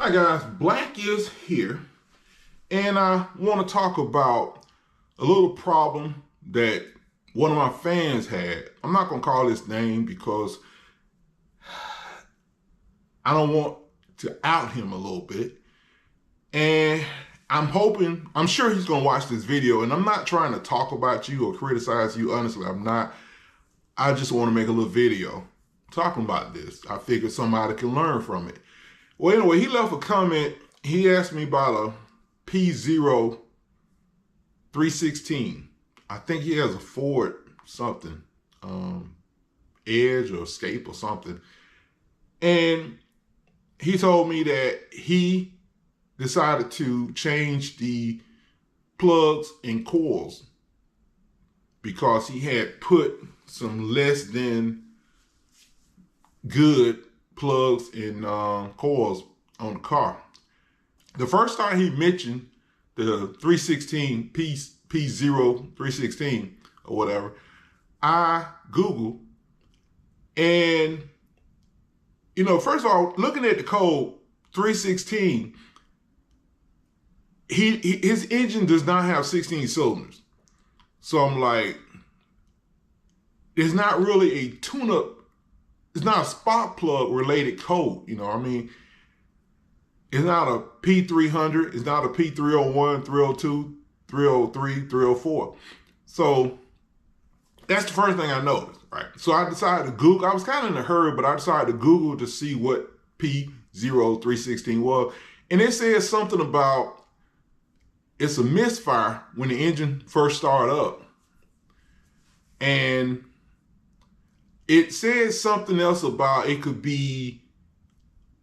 Hi guys, Black is here, and I want to talk about a little problem that one of my fans had. I'm not going to call his name because I don't want to out him a little bit. And I'm sure he's going to watch this video, and I'm not trying to talk about you or criticize you. Honestly, I'm not. I just want to make a little video talking about this. I figured somebody can learn from it. Well, anyway, he left a comment. He asked me about a P0 316. I think he has a Ford something, Edge or Escape or something. And he told me that he decided to change the plugs and coils because he had put some less than good plugs and coils on the car. The first time he mentioned the 316 P0 316 or whatever, I Googled, and first of all, looking at the code 316, his engine does not have 16 cylinders. So I'm like, it's not really a tune-up. It's not a spark plug related code. It's not a P300. It's not a P301, 302, 303, 304. So that's the first thing I noticed, right? So I decided to Google. I was kind of in a hurry, but I decided to Google to see what P0 316 was. And it says something about it's a misfire when the engine first started up. And it says something else about it could be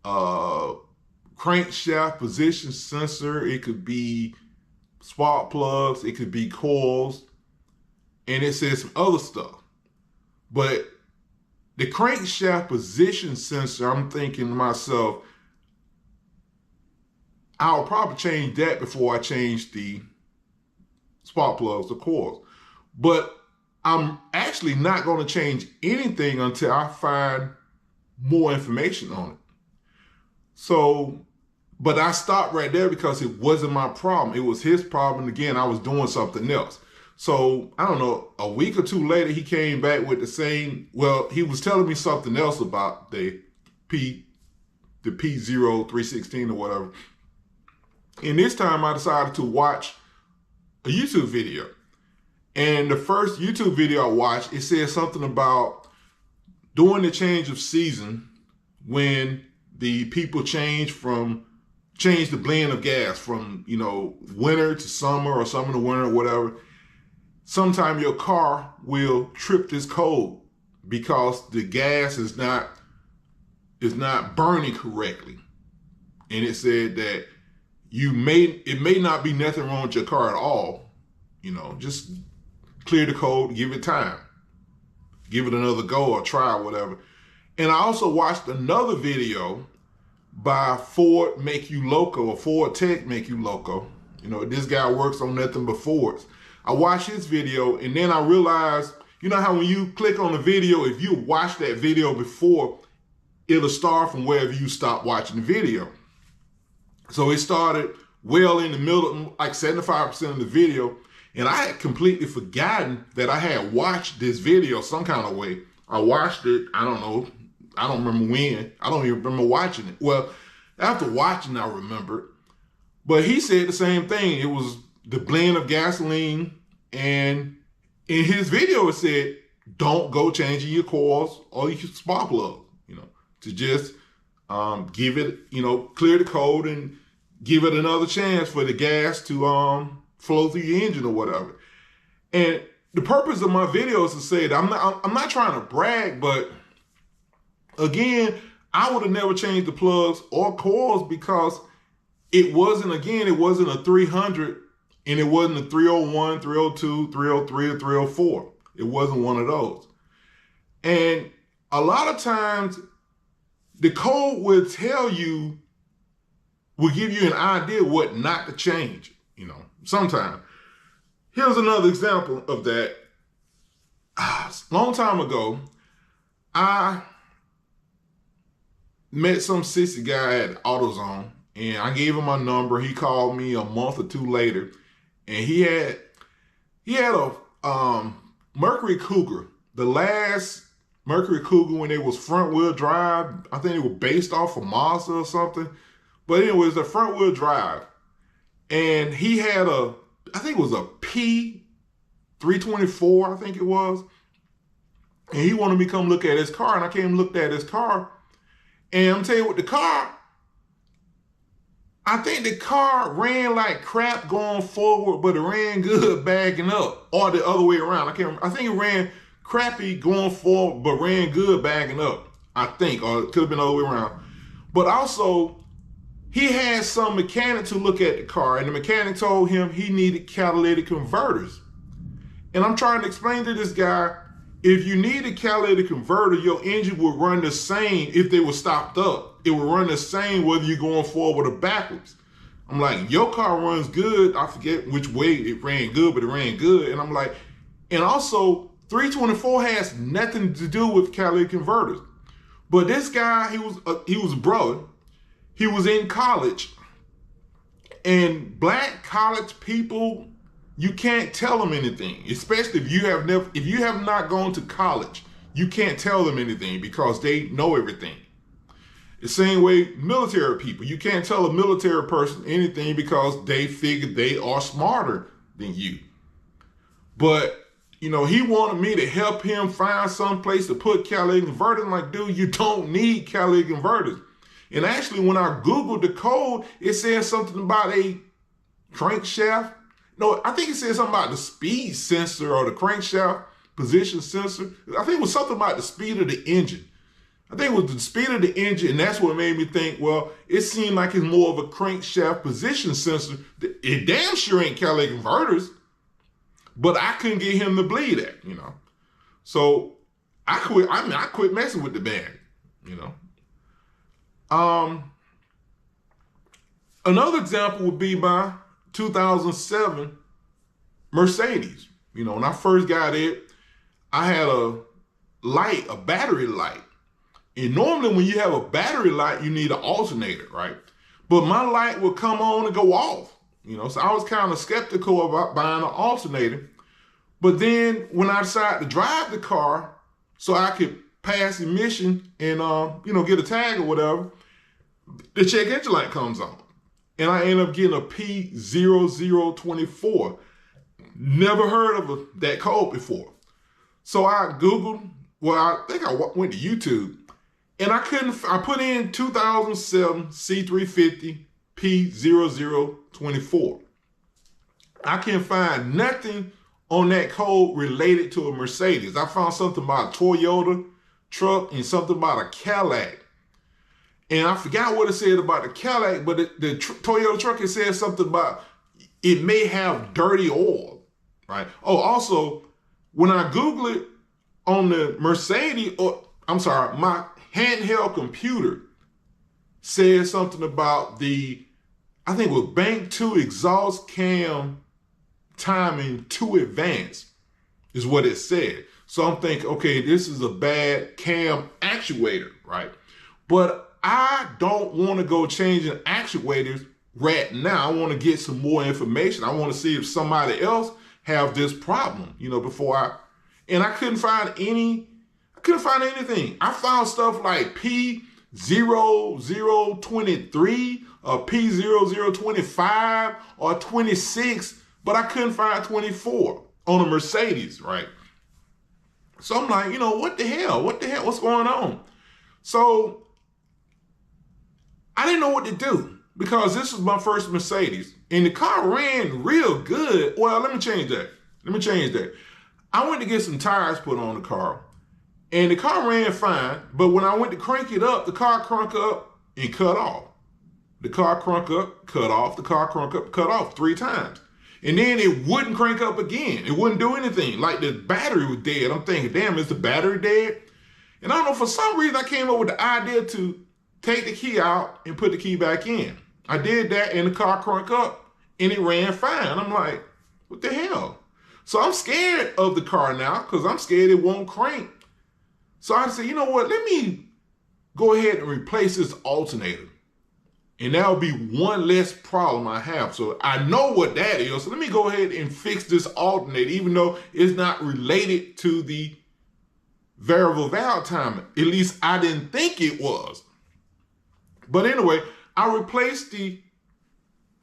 crankshaft position sensor. It could be spark plugs. It could be coils. And it says some other stuff. But the crankshaft position sensor, I'm thinking to myself, I'll probably change that before I change the spark plugs, the coils. But I'm actually not going to change anything until I find more information on it. So, but I stopped right there because it wasn't my problem. It was his problem. Again, I was doing something else. So, I don't know, a week or two later, he came back with the same, well, he was telling me something else about the P0 316 or whatever. And this time I decided to watch a YouTube video. And the first YouTube video I watched, it said something about during the change of season, when the people change the blend of gas from, winter to summer or summer to winter or whatever, sometime your car will trip this code because the gas is not burning correctly. And it said that it may not be nothing wrong with your car at all. Just clear the code, give it time. Give it another go or try or whatever. And I also watched another video by Ford Make You Loco or Ford Tech Make You Loco. This guy works on nothing but Fords. I watched his video and then I realized, how when you click on the video, if you watch that video before, it'll start from wherever you stop watching the video. So it started well in the middle, like 75% of the video. And I had completely forgotten that I had watched this video some kind of way. I watched it, I don't know. I don't remember when. I don't even remember watching it. Well, after watching, I remembered. But he said the same thing. It was the blend of gasoline. And in his video, it said, don't go changing your coils or your spark plug, to just give it, clear the code and give it another chance for the gas to flow through your engine or whatever. And the purpose of my video is to say that I'm not trying to brag, but again, I would have never changed the plugs or coils because it wasn't a 300 and it wasn't a 301, 302, 303, or 304. It wasn't one of those. And a lot of times the code will give you an idea what not to change, sometimes. Here's another example of that. Long time ago, I met some sissy guy at AutoZone, And I gave him my number. He called me a month or two later, and he had a Mercury Cougar, the last Mercury Cougar when it was front wheel drive. I think it was based off of Mazda or something, but it was a front wheel drive. And he had I think it was a P324, I think it was. And he wanted me to come look at his car, and I came and looked at his car. And I'm telling you what, the car, I think the car ran like crap going forward, but it ran good backing up, or the other way around. I think it ran crappy going forward, but ran good backing up. I think, or it could have been the other way around. But also, he had some mechanic to look at the car, and the mechanic told him he needed catalytic converters. And I'm trying to explain to this guy, if you need a catalytic converter, your engine will run the same if they were stopped up. It will run the same whether you're going forward or backwards. I'm like, your car runs good. I forget which way it ran good, but it ran good. And I'm like, and also 324 has nothing to do with catalytic converters. But this guy, he was a brother. He was in college, and black college people, you can't tell them anything, especially if you have not gone to college. You can't tell them anything because they know everything. The same way military people, you can't tell a military person anything because they figure they are smarter than you. But he wanted me to help him find some place to put catalytic converters. I'm like, dude, you don't need catalytic converters. And actually, when I Googled the code, it said something about a crankshaft. No, I think it said something about the speed sensor or the crankshaft position sensor. I think it was something about the speed of the engine. I think it was the speed of the engine, and that's what made me think, well, it seemed like it's more of a crankshaft position sensor. It damn sure ain't catalytic converters, but I couldn't get him to believe that, So I quit. I quit messing with the man, Another example would be my 2007 Mercedes. When I first got it, I had a battery light. And normally when you have a battery light, you need an alternator, right? But my light would come on and go off, so I was kind of skeptical about buying an alternator. But then when I decided to drive the car so I could pass emission and, get a tag or whatever, the check engine light comes on. And I end up getting a P0024. Never heard of that code before. So I Googled, I think I went to YouTube, and I put in 2007 C350 P0024. I can't find nothing on that code related to a Mercedes. I found something about a Toyota truck and something about a Cadillac. And I forgot what it said about the Cadillac, but the Toyota truck, it said something about it may have dirty oil, right? Oh, also, when I Google it on the Mercedes, my handheld computer said something about I think it was Bank 2 exhaust cam timing too advanced is what it said. So I'm thinking, okay, this is a bad cam actuator, right? But I don't want to go changing actuators right now. I want to get some more information. I want to see if somebody else have this problem, and I couldn't find anything. I found stuff like P0023 or P0025 or 26, but I couldn't find 24 on a Mercedes, right? So I'm like, what the hell? What's going on? So I didn't know what to do because this was my first Mercedes and the car ran real good. Well, let me change that. I went to get some tires put on the car and the car ran fine. But when I went to crank it up, the car cranked up and cut off. The car cranked up, cut off. The car cranked up, cut off 3 times. And then it wouldn't crank up again. It wouldn't do anything. Like the battery was dead. I'm thinking, damn, is the battery dead? And I don't know, for some reason I came up with the idea to take the key out and put the key back in. I did that and the car cranked up and it ran fine. I'm like, what the hell? So I'm scared of the car now because I'm scared it won't crank. So I said, you know what? Let me go ahead and replace this alternator. And that'll be one less problem I have. So I know what that is. So let me go ahead and fix this alternator, even though it's not related to the variable valve timing. At least I didn't think it was. But anyway, I replaced the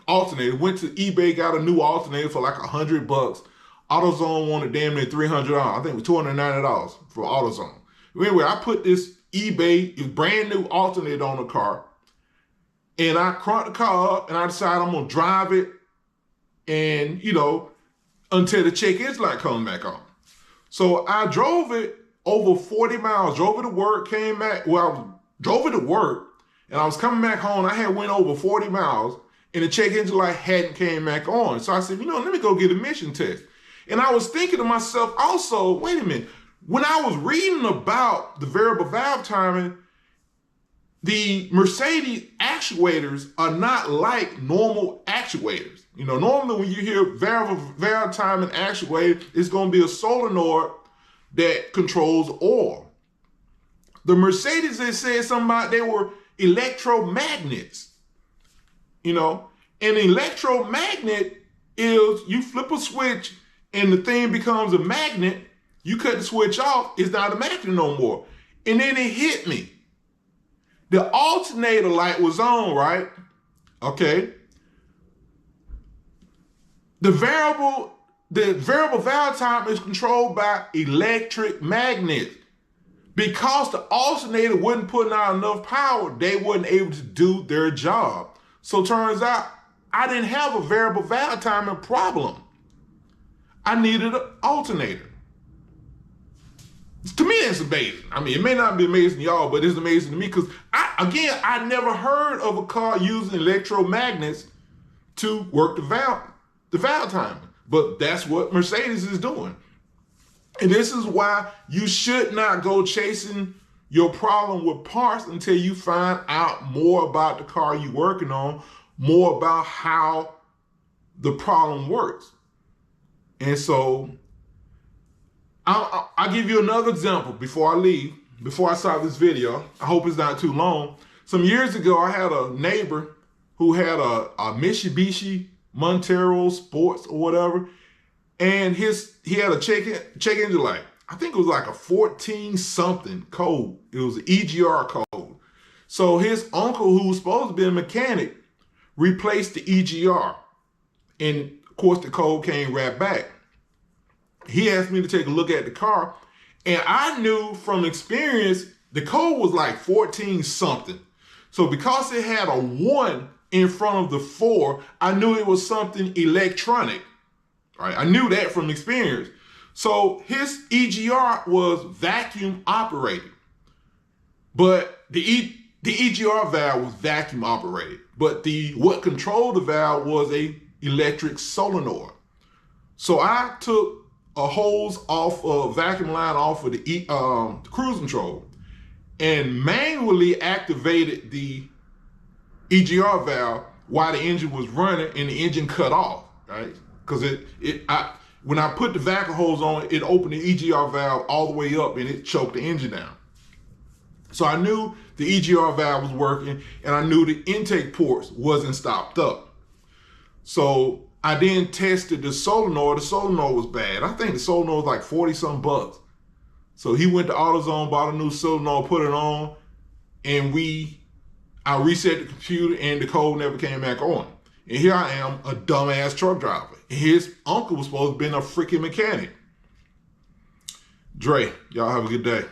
alternator, went to eBay, got a new alternator for like $100. AutoZone wanted damn near $300. I think it was $290 for AutoZone. Anyway, I put this eBay, brand new alternator on the car, and I cranked the car up and I decided I'm gonna drive it and, until the check engine light comes back on. So I drove it over 40 miles, drove it to work, came back, drove it to work, and I was coming back home. I had went over 40 miles and the check engine light hadn't came back on. So I said, let me go get a emission test. And I was thinking to myself also, wait a minute, when I was reading about the variable valve timing, the Mercedes actuators are not like normal actuators. Normally when you hear variable valve timing actuator, it's going to be a solenoid that controls oil. The Mercedes, they said something about they were electromagnets. An electromagnet is you flip a switch and the thing becomes a magnet. You cut the switch off, it's not a magnet no more. And then it hit me. The alternator light was on, right? Okay. The variable valve time is controlled by electric magnets. Because the alternator wasn't putting out enough power, they wasn't able to do their job. So turns out I didn't have a variable valve timing problem. I needed an alternator. To me, that's amazing. I mean, it may not be amazing to y'all, but it's amazing to me because I never heard of a car using electromagnets to work the valve timing. But that's what Mercedes is doing. And this is why you should not go chasing your problem with parts until you find out more about the car you're working on, more about how the problem works. And so I'll give you another example before I leave, before I start this video. I hope it's not too long. Some years ago, I had a neighbor who had a Mitsubishi Montero Sports or whatever, and he had a check engine light. I think it was like a 14 something code. It was an EGR code. So his uncle, who was supposed to be a mechanic, replaced the EGR. And of course, the code came right back. He asked me to take a look at the car, and I knew from experience the code was like 14 something. So because it had a 1 in front of the 4, I knew it was something electronic. Right? I knew that from experience. So his EGR was vacuum operated, but the EGR valve was vacuum operated, but what controlled the valve was a electric solenoid. So I took a hose off a vacuum line off of the cruise control and manually activated the EGR valve while the engine was running and the engine cut off, right? Because when I put the vacuum hose on, it opened the EGR valve all the way up and it choked the engine down. So I knew the EGR valve was working and I knew the intake ports wasn't stopped up. So I then tested the solenoid. The solenoid was bad. I think the solenoid was like 40 some bucks. So he went to AutoZone, bought a new solenoid, put it on, and I reset the computer and the code never came back on. And here I am, a dumbass truck driver. And his uncle was supposed to be a freaking mechanic. Dre, y'all have a good day.